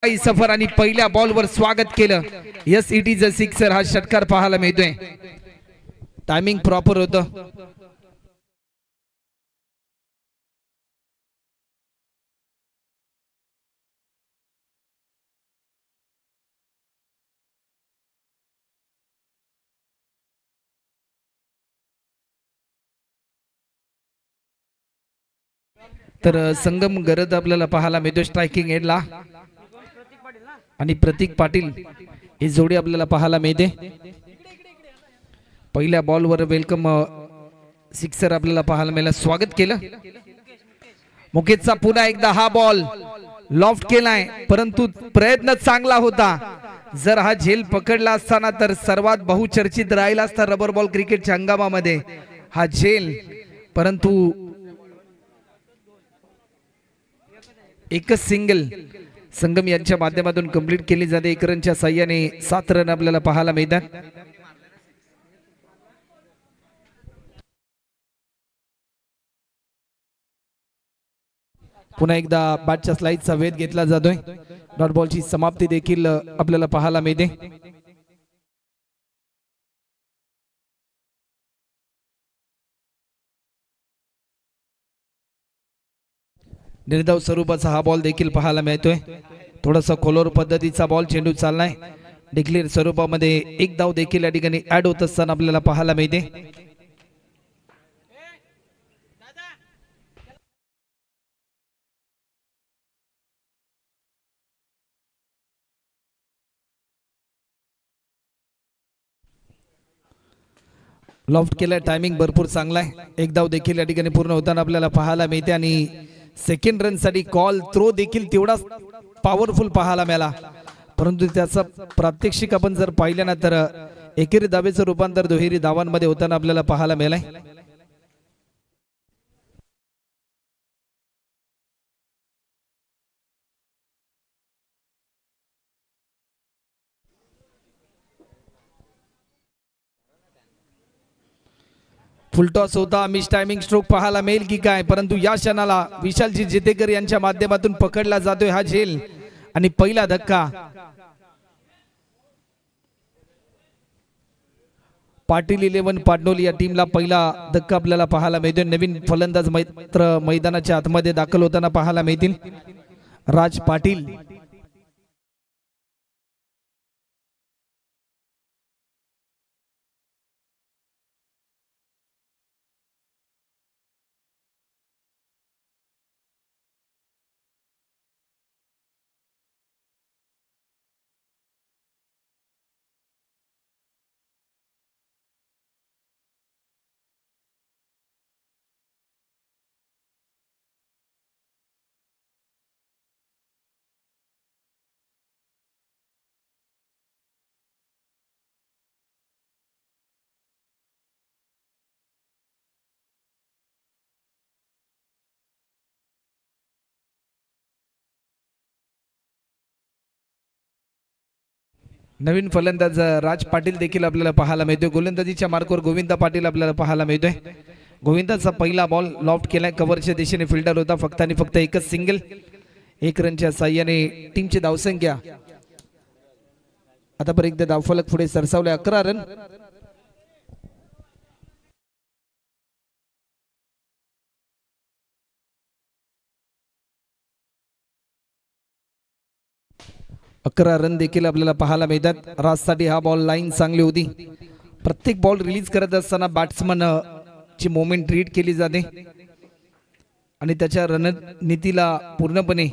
सफर आणि पहिल्या बॉलवर स्वागत केलं. Yes it is a sixer. हा षटकार पाहायला मिळतोय. टायमिंग प्रॉपर होतं. तर संगम गरज आपल्याला पाहायला मिळतो स्ट्रायकिंग एंडला आणि प्रतीक पाटील ही जोडी आपल्याला पाहायला मिळते. पहिल्या बॉलवर वेलकम सिक्सर आपल्याला पाहायला मिळालं. स्वागत केलं. मुकेशचा पुन्हा एकदा हा बॉल लॉफ्ट केलाय, परंतु प्रयत्न चांगला होता. जर हा झेल पकडला असताना तर सर्वात बहुचर्चित राहिला असता रबर बॉल क्रिकेटच्या हंगामामध्ये हा झेल. परंतु एकच सिंगल संगम यांच्या माध्यमातून कंप्लीट केली जाते. 1 रनच्या साह्याने 7 रन आपल्याला पाहायला मिळतात. पुन्हा एकदा बॅटच्या स्लाइडचा वेध घेतला जातोय. डॉट बॉलची समाप्ती देखील आपल्याला पाहायला मिळते. निर्धाव स्वरूपाचा हा बॉल देखील पाहायला मिळतोय. थोडासा खोलवर पद्धतीचा बॉल चेंडू चाललाय. डिक्लेअर स्वरूपामध्ये एक धाव देखील या ठिकाणी ऍड होत असताना आपल्याला पाहायला मिळते. लॉफ्ट केला. टायमिंग भरपूर चांगला आहे. एक धाव देखील या ठिकाणी पूर्ण होताना आपल्याला पाहायला मिळते आणि सेकंड रन साठी कॉल थ्रो देखील तेवढाच पॉवरफुल पाहायला मिळाला. परंतु त्याचा प्रात्यक्षिक आपण जर पाहिलं ना तर एकेरी धावेचं रूपांतर दुहेरी धावांमध्ये होताना आपल्याला पाहायला मिळालंय. फुलटॉस होता. मिस टायमिंग स्ट्रोक पाहायला मिळेल की काय, परंतु या क्षणाला विशालजी जेतेकर यांच्या माध्यमातून पकडला जातोय हा झेल आणि पहिला धक्का. पाटील 11 पाटणोली या टीमला पहिला धक्का आपल्याला पाहायला मिळतोय. नवीन फलंदाज मात्र मैदानाच्या आतमध्ये दाखल होताना पाहायला मिळतील. राज पाटील नवीन फलंदाज राज पाटील देखील आपल्याला पाहायला मिळतोय. गोलंदाजीच्या मार्कवर गोविंदा पाटील आपल्याला पाहायला मिळतोय. गोविंदाचा पहिला बॉल लॉफ्ट केलाय. कव्हरच्या दिशेने फिल्डर होता. फक्त आणि फक्त एकच सिंगल. 1 रनच्या साह्याने टीमची धावसंख्या आतापर्यंत धावफलक पुढे सरसावले 11 रन. अकरा रन देखील आपल्याला पाहायला मिळतात. राजसाठी हा बॉल लाईन चांगली होती. प्रत्येक बॉल रिलीज करत असताना बॅट्समन ची मोमेंट रीड केली जाते आणि त्याच्या रणनीतीला पूर्णपणे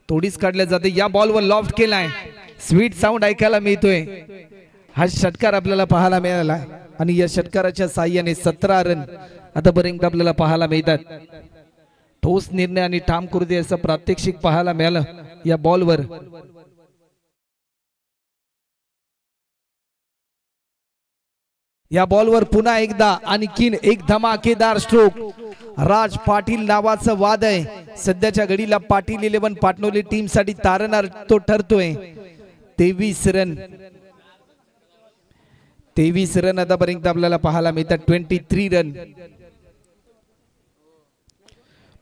तोडीस काढल्या जाते. या बॉलवर लॉफ्ट केलाय. स्वीट साऊंड ऐकायला मिळतोय. हा षटकार आपल्याला पाहायला मिळाला आणि या षटकाराच्या साह्याने 17 रन आतापर्यंत आपल्याला पाहायला मिळतात. ठोस निर्णय आणि ठाम कृती असं प्रात्यक्षिक पाहायला मिळालं या बॉलवर. या बॉलवर पुन्हा एकदा आणखीन एक धमाकेदार स्ट्रोक. राज पाटील नावाचं वाद आहे. सध्याच्या घडीला पाटील 11 पाटणोली टीम साठी तारणार तो ठरतोय. 23 रन आतापर्यंत आपल्याला पाहायला मिळतात. 23 रन.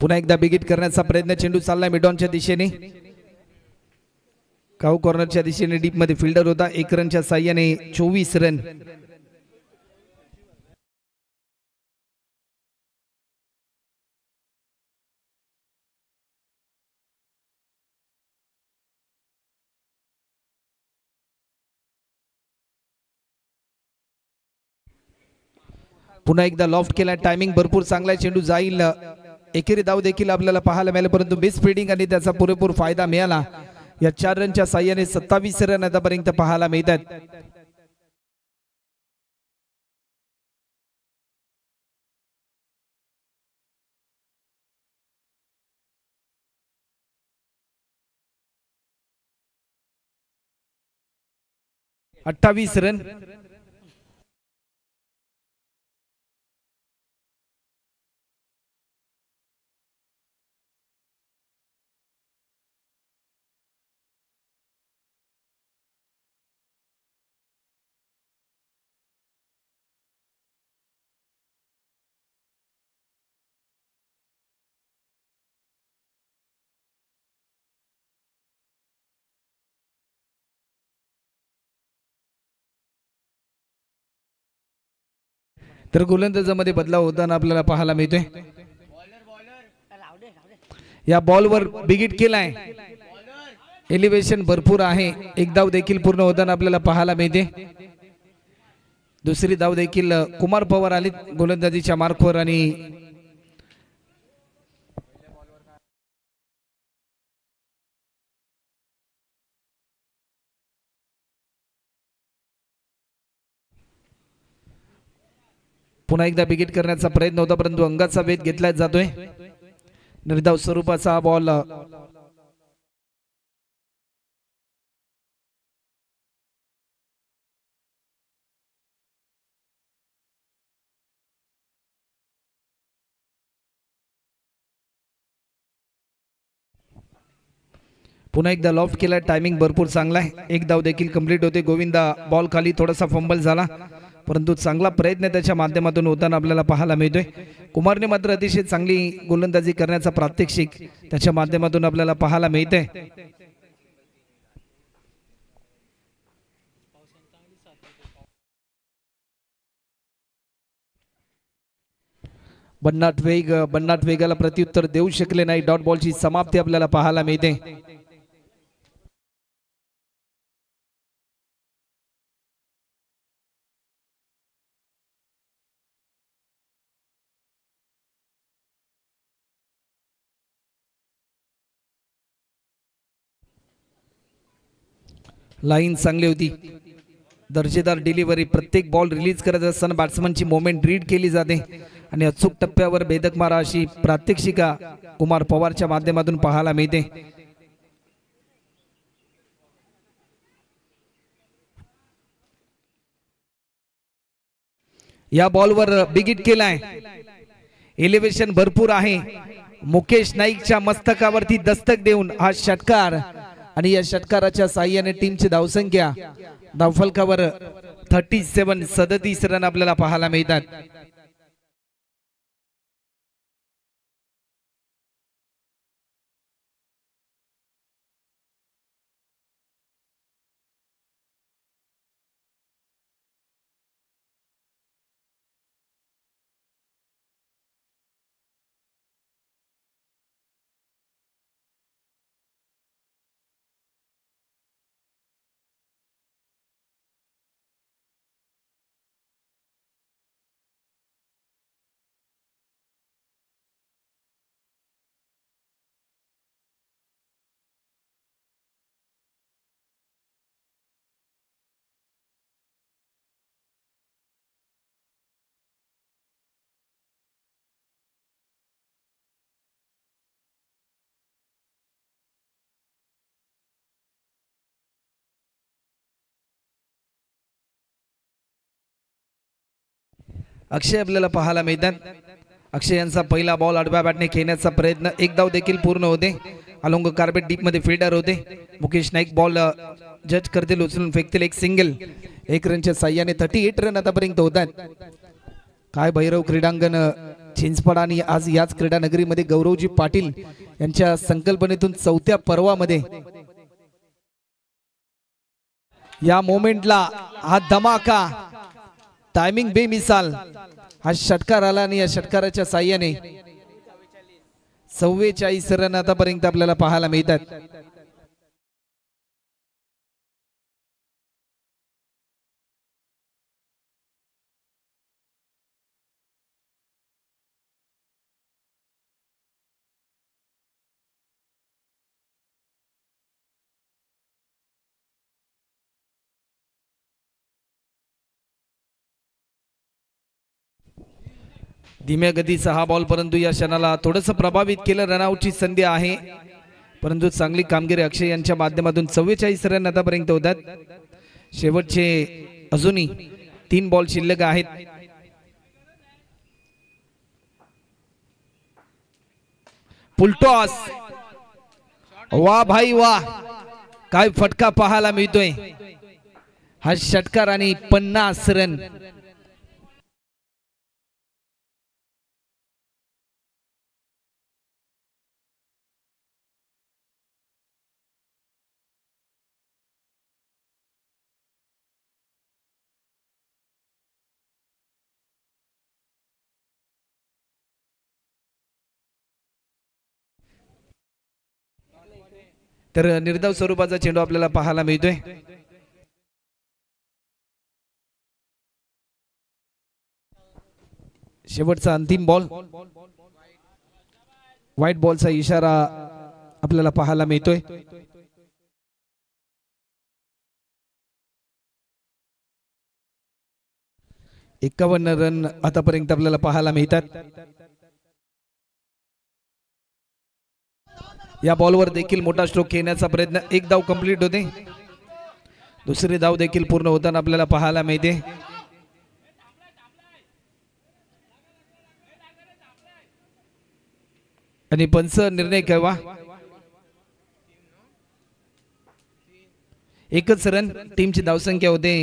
पुन्हा एकदा बिगिट करण्याचा प्रयत्न. चेंडू चाललाय मिडॉनच्या दिशेने. काऊ कॉर्नरच्या दिशेने डीप मध्ये फिल्डर होता. 1 रनच्या साह्याने 24 रन. पुन्हा एकदा लॉफ्ट केला. टायमिंग भरपूर चांगला आहे. चेंडू जाईल. एकेरी धाव देखील आपल्याला पाहायला मिळाले, परंतु बेस फिल्डिंग आणि त्याचा पुरेपूर फायदा मिळाला. या 4 रनच्या साह्याने 27 रन आतापर्यंत पाहायला मिळतात. अठ्ठावीस रन. तर गोलंदाजामध्ये बदलाव होताना आपल्याला पाहायला मिळतोय. या बॉलवर बिगिट केलाय. एलिव्हेशन भरपूर आहे. एक धाव देखील पूर्ण होताना आपल्याला पाहायला मिळते. दुसरी धाव देखील कुमार पवार आली गोलंदाजीच्या मार्कवर आणि पुन्हा एकदा बिगिट करण्याचा प्रयत्न होता, परंतु अंगाचा वेध घेतला जातोय. निर्धाव स्वरूपाचा हा बॉल पुन्हा एकदा लॉफ्ट केला. टायमिंग भरपूर चांगला आहे. एक धाव देखील कंप्लीट होते. गोविंदा बॉल खाली थोडासा फंबल झाला, परंतु चांगला प्रयत्न त्याच्या माध्यमातून होताना आपल्याला पाहायला मिळतोय. कुमारने मात्र अतिशय चांगली गोलंदाजी करण्याचा प्रात्यक्षिक त्याच्या माध्यमातून आपल्याला पाहायला मिळते. बन्नाट वेगाला प्रत्युत्तर देऊ शकले नाही. डॉट बॉलची समाप्ती आपल्याला पाहायला मिळते. लाईन चांगली होती. दर्जेदार डिलिव्हरी. प्रत्येक बॉल रिलीज करत असताना बॅट्समनची मोमेंट रीड केली जाते आणि अचूक टप्प्यावर भेदक मारा अशी प्रात्यक्षिका कुमार पवारच्या माध्यमातून पाहायला मिळते. या बॉलवर बिगिट केलाय. एलिव्हेशन भरपूर आहे. मुकेश नाईकच्या मस्तकावरती दस्तक देऊन हा षटकार आणि या षटकाराच्या साह्याने टीमची धावसंख्या धावफलकावर 37 रन आपल्याला पाहायला मिळतात. अक्षय आपल्याला पाहायला मिळतात. अक्षय यांचा पहिला बॉल आडव्या बॅटने खेळण्याचा प्रयत्न. एक धाव देखील पूर्ण होते. अलोंग कार्पेट डीप मध्ये फिल्डर होते. मुकेश नाईक बॉल जज करतील, उचलून फेकतील. एक सिंगल. 1 रनच्या साह्याने 38 रन आतापर्यंत होतात. काय भैरव क्रीडांगण चिंचपड आणि आज याच क्रीडा नगरीमध्ये गौरवजी पाटील यांच्या संकल्पनेतून 4थ्या पर्वामध्ये या मोमेंटला हा धमाका टायमिंग बेमिसाल हा षटकार आला आणि या षटकाराच्या साह्याने 44 रन आतापर्यंत आपल्याला पाहायला मिळतात. धीम्या गतीचा हा बॉल, परंतु या क्षणाला थोडंसं प्रभावित केलं. रनआउटची संधी आहे, परंतु चांगली कामगिरी अक्षय यांच्या माध्यमातून 44 रन आतापर्यंत होतात. शेवटचे अजूनही 3 बॉल शिल्लक आहेत. फुलटॉस, वा भाई वा, काय फटका पाहायला मिळतोय. हा षटकार आणि 50 रन. तर निर्धाव स्वरूपाचा चेंडू आपल्याला पाहायला मिळतोय. शेवटचा अंतिम बॉल, व्हाईट बॉलचा इशारा आपल्याला पाहायला मिळतोय. एकावन्न रन आतापर्यंत आपल्याला पाहायला मिळतात. या बॉलवर देखील मोठा स्ट्रोक घेण्याचा प्रयत्न, एक धाव कंप्लीट होते. दुसरी धाव देखील पूर्ण होताना आपल्याला पाहायला मिळते. आणि पंच निर्णय केव्हा, एकच रन. टीमची धावसंख्या होते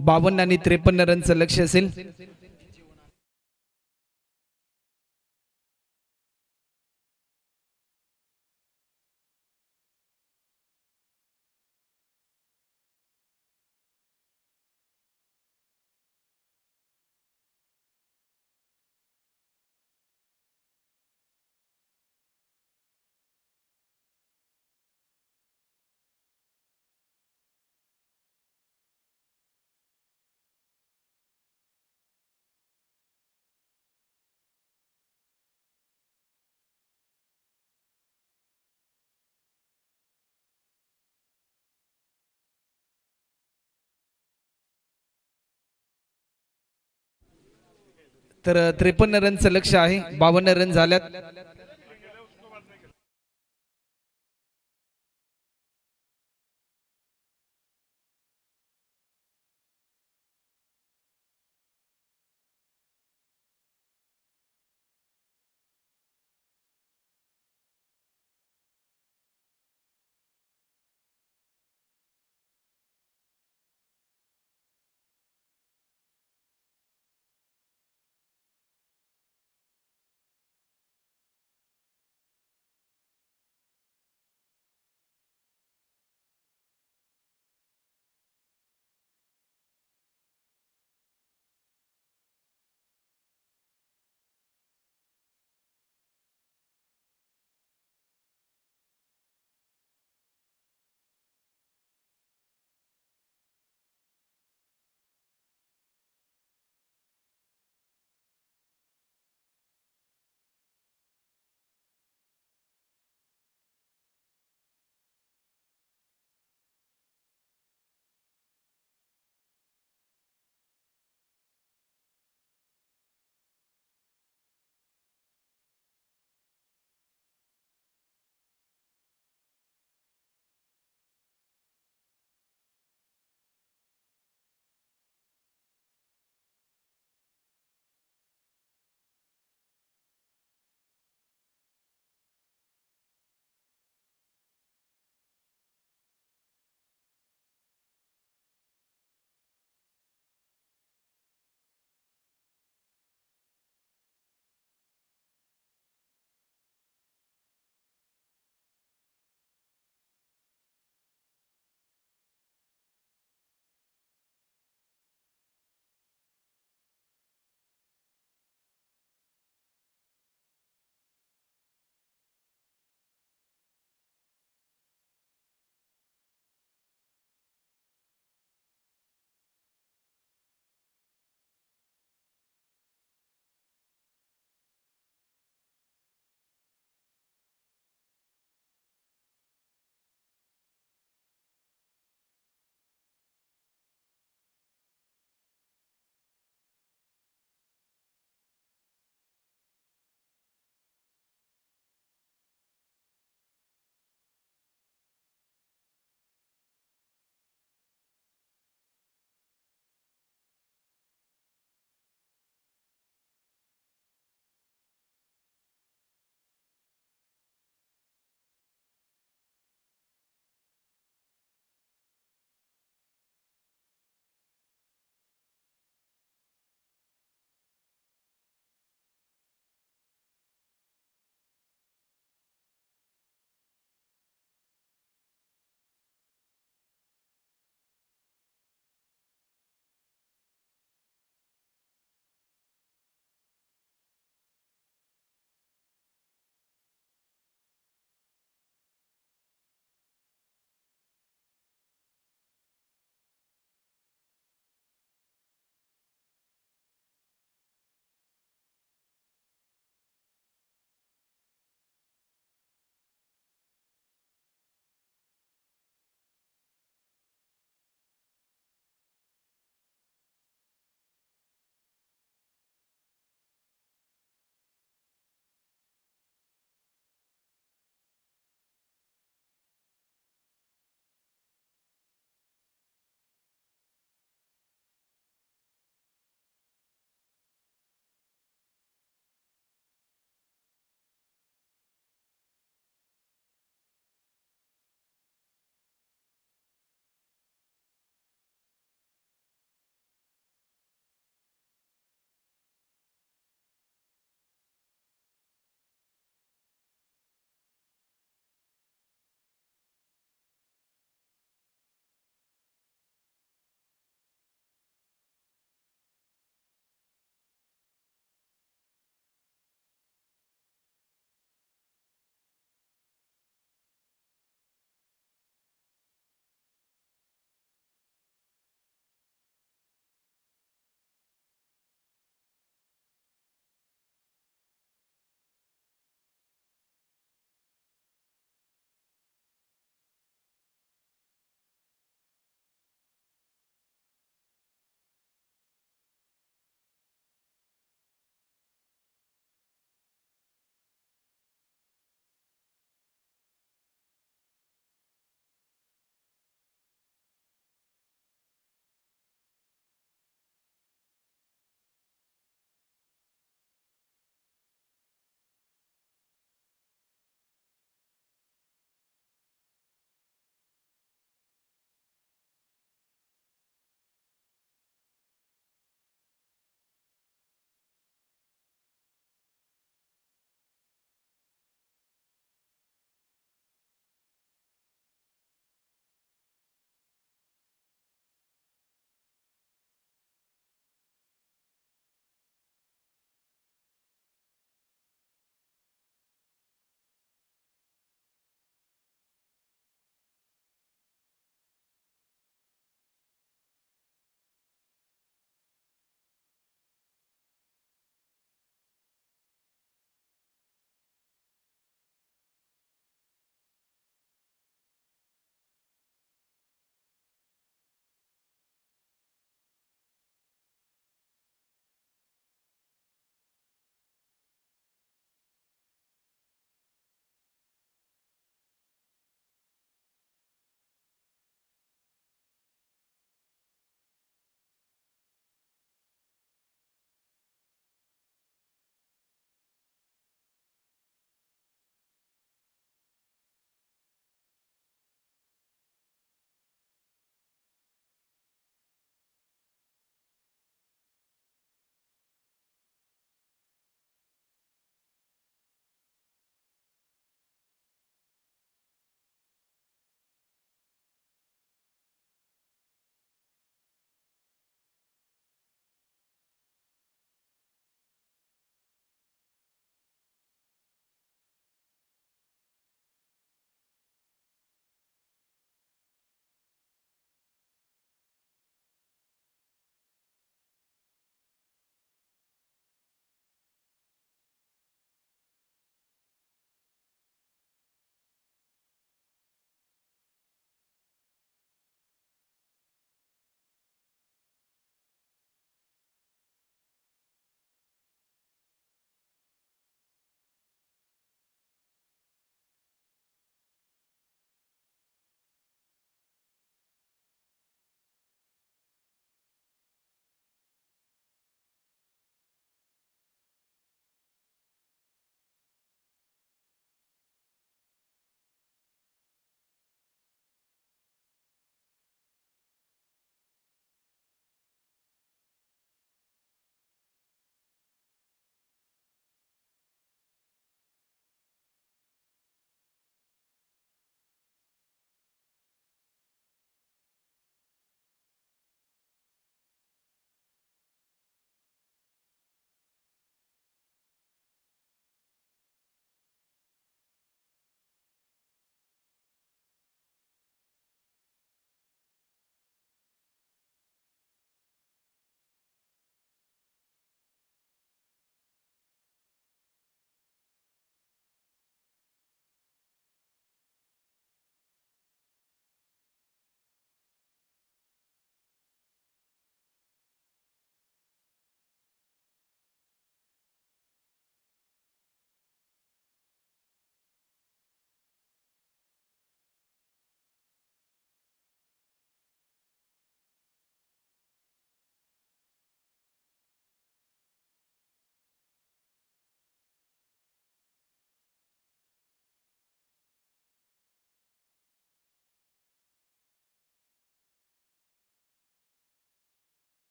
52 आणि 53 रनचं लक्ष्य असेल. तर 53 रनचं लक्ष्य आहे. 52 रन झाल्यात.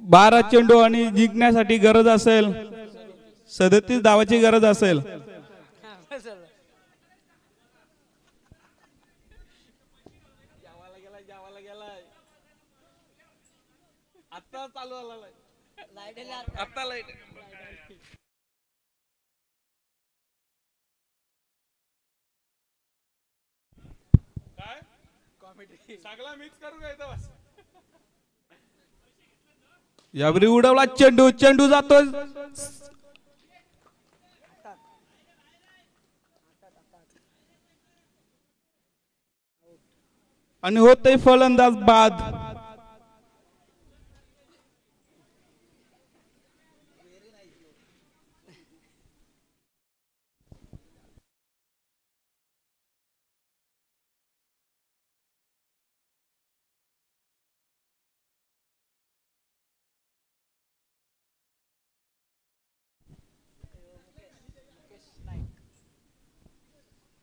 12 चेंडू आणि जिंकण्यासाठी गरज असेल 37 धावाची गरज असेल. आता चालू आला आता लाईट काय कॉमेडी सगळा मिक्स करू घ्यायचा बस. यावरी उडवला चेंडू, चेंडू जातोय आणि होतय फलंदाज बाद.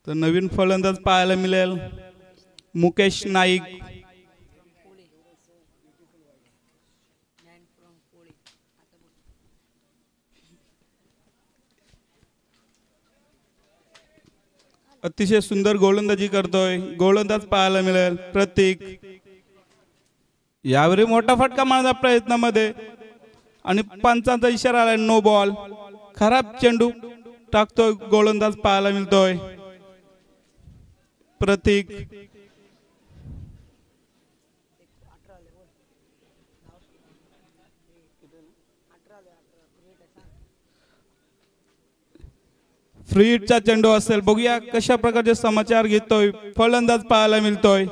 तर नवीन फलंदाज पाहायला मिळेल मुकेश नाईक. अतिशय सुंदर गोलंदाजी करतोय. गोलंदाज पाहायला मिळेल प्रतीक. यावेळी मोठा फटका मारण्याच्या प्रयत्नामध्ये आणि पंचांचा इशारा आलाय नो बॉल. खराब चेंडू टाकतोय गोलंदाज पाहायला मिळतोय प्रतीक. फ्री हिटचा चेंडू असेल. बघूया कशा प्रकारचे समाचार घेतोय. फलंदाज पाहायला मिळतोय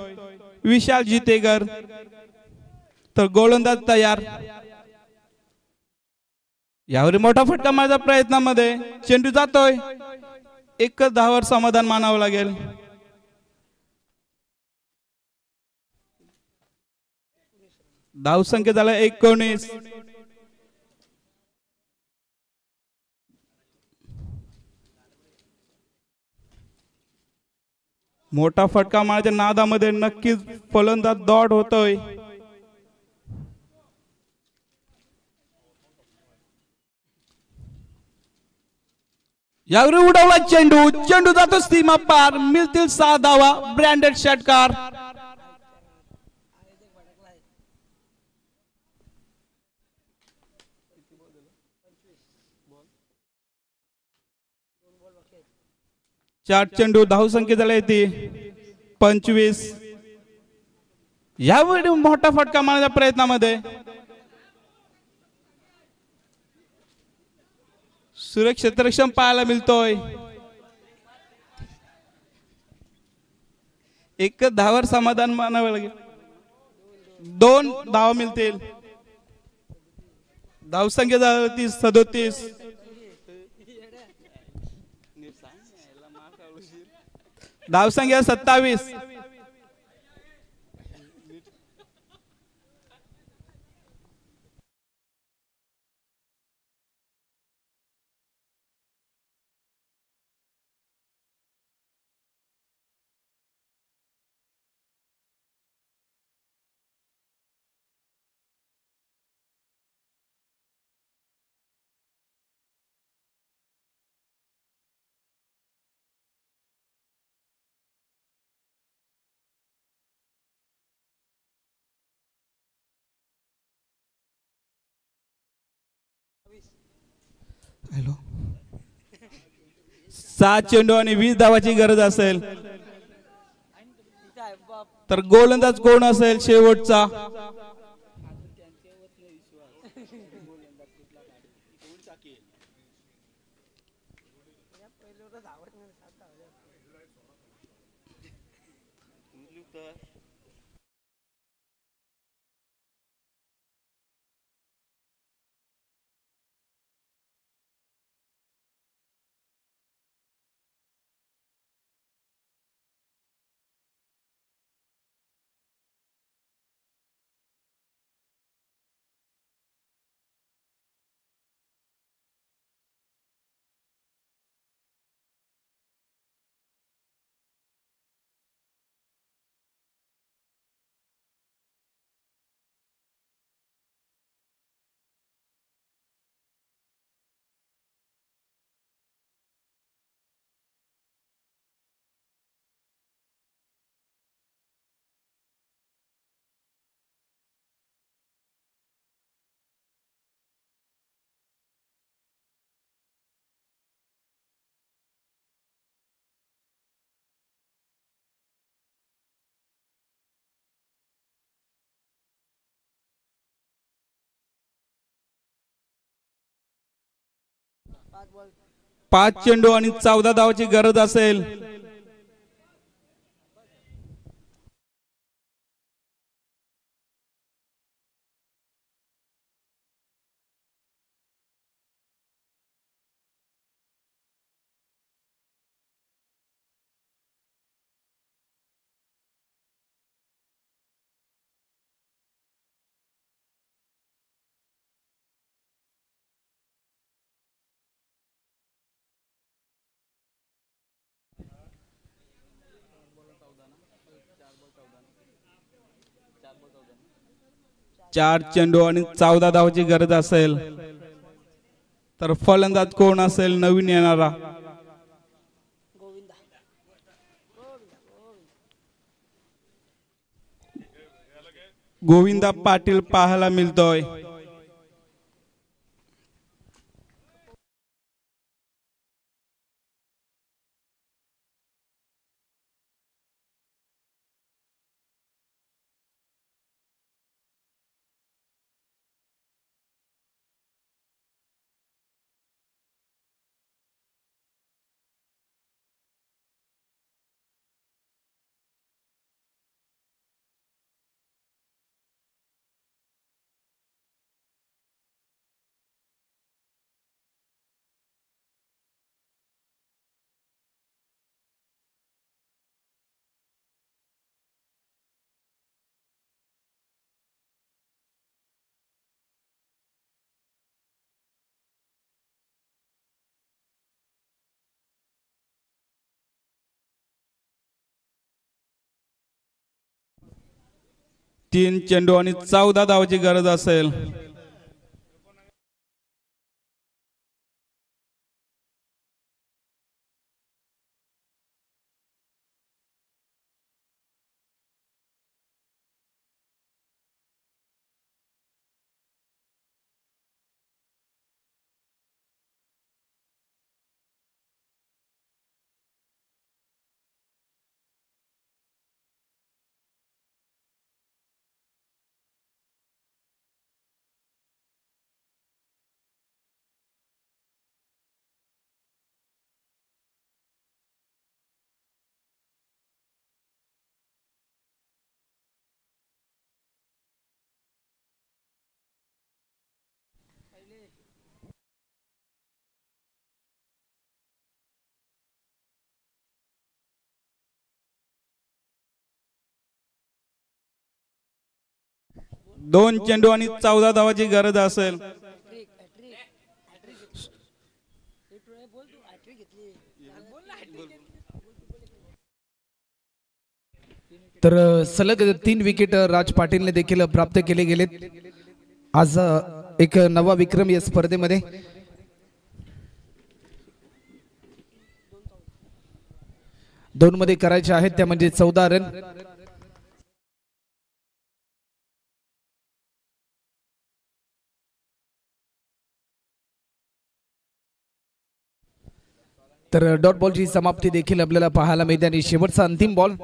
विशाल जितेकर. तर गोलंदाज तयार. यावर मोठा फटका मारण्याच्या प्रयत्नामध्ये चेंडू जातोय. एकच धावावर समाधान मानावं लागेल. धावसंख्या झाला 19. मोठा फटका मारण्याच्या नादामध्ये नक्कीच फलंदाज दॉट होतोय. यावर उडवला चेंडू, चेंडू जातो सीमा पार. मिळतील 6 धावा. ब्रँडेड षटकार. चार चेंडू. धावसंख्या झाली ती 25. यावेळी मोठा फटका मारण्याच्या प्रयत्नामध्ये सुरेश क्षेत्ररक्षण पाहायला मिळतोय. एकच धावावर समाधान मानावं लागेल. 2 धावा मिळतील. धावसंख्या झाली 37. धावसंख्या 27. हॅलो. 7 चेंडू आणि 20 धावाची गरज असेल तर गोलंदाज कोण असेल शेवटचा. 5 चेंडू आणि 14 धावाची गरज असेल. चार चेंडू आणि 14 धावाची गरज असेल तर फलंदाज कोण असेल नवीन येणारा. गोविंदा पाटील पाहायला मिळतोय. तीन चेंडू आणि 14 धावाची गरज असेल. दोन चेंडू आणि 14 धावाची गरज असेल. तर सलग 3 विकेट राज पाटीलने देखील प्राप्त केले गेलेत. आज एक नवा विक्रम या स्पर्धेमध्ये. दोन मध्ये करायचे आहेत त्या म्हणजे 14 रन. तर डॉट बॉलची समाप्ती देखील आपल्याला पाहायला मिळते आणि शेवटचा अंतिम बॉल.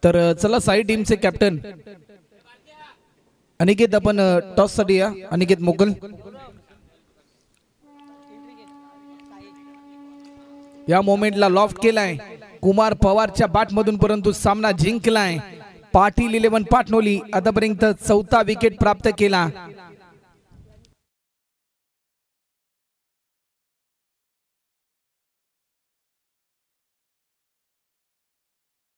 तर चला साई टीमचे कॅप्टन अनिकेत आपण टॉस साठी या. अनिकेत मोगल या मोमेंटला लॉफ्ट केलाय कुमार पवारच्या बॅट मधून, परंतु सामना जिंकलाय पाटील 11 पाटणोली. आतापर्यंत 4था विकेट प्राप्त केला.